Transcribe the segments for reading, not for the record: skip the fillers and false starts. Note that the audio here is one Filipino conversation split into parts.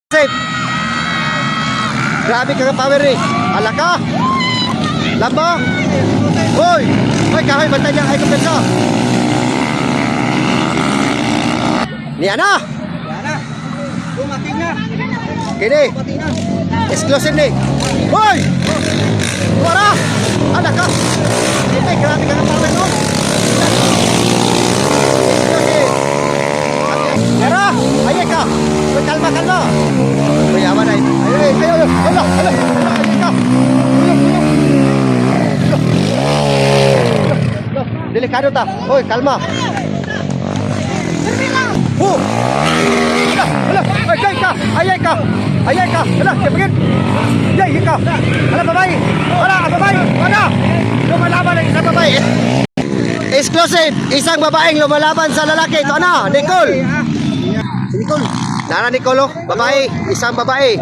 Save. Grabe ka power eh. Ala ka. Lamba. Hoy. Hoy, kahoy bantay niya ay kumpensa. Niya na. Dumating na. Kini. Exclusive ni. Hoy. Wala. Ala ka. Ay, grabe ka power no. Exclusive. Yara. Ay ka. Hoy, kalma. Hoy, aman ay. Ay. Hala. Ay ka. Delikado ta. Hoy, kalma. Hala. Ay ka. Hala, kapagin. Yay ka. Hala, babae. Hala. Lumalaban ang isang babae. Exclusive. Isang babaeng lumalaban sa lalaki. Ito na, Nicole. Si Nicole. Nara Nicole, oh. Babae. Isang babae.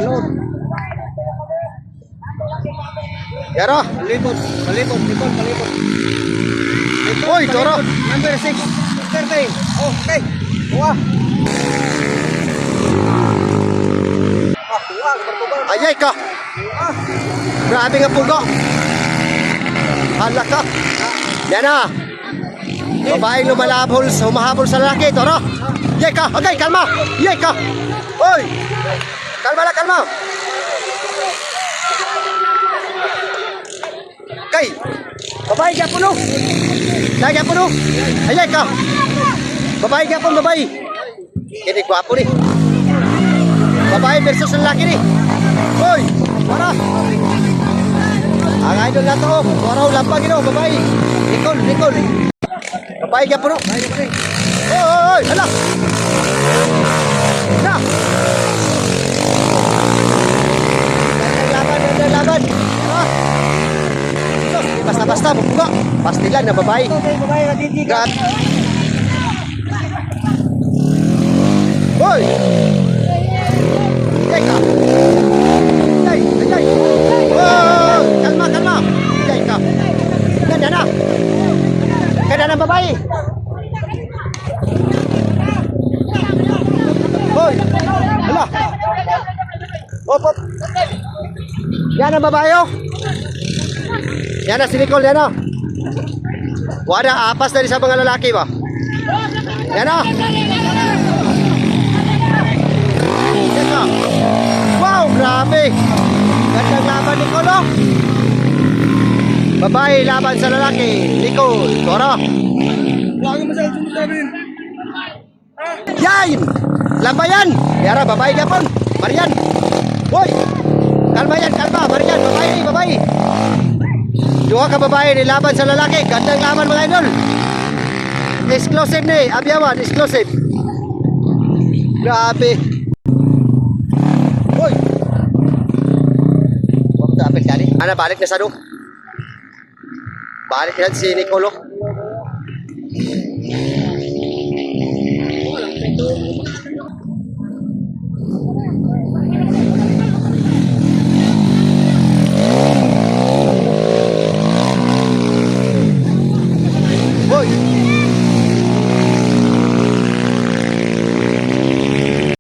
Yaro. Palibot. Uy, toro. Number 6. 30. Okay. Kuha. Ayay ka. Grabe nga pugo. Hala ka. Yan na. Babaeng humahabol sa lalaki. Toro. Yay ka. Okay, kalma. Yay ka. Uy. Kalma. Kay. Babae gyapon no. Gyapon no. Ayay ka. Babae gyapon. Kini gwapo ni. Babae versus lalaki ni. Hoy, para. Ang idol na to, waraw lampag ino, babae. Nicole. Babae gyapon no. Hoy, hala. Na. Laban. Basta buka. Pastilan na babae. Gat. Hoy. Yay ka. Yay. Oh, kalma. Yay ka. Ganda na. Ganda ng babae. Hoy. Hala. Op. Yan ang babae oh. Yan na si Nicole, yan na. Wala, apas na rin sa mga lalaki ba? Yan na. Yan na. Wow, grabe. Gandang laban Nicole, oh. Babae laban sa lalaki. Nicole, toro. Yan! Labayan! Yara, babae Japon. Marian. Hoy! Kalma yan, Marian, babae. Dua ka babae nilaban sa lalaki. Gandang laban mga idol. Exclusive ni Abyawan, exclusive. Grabe. Hoy. Wag na apel kali. Ana balik na sa do. Balik na si Nicolo.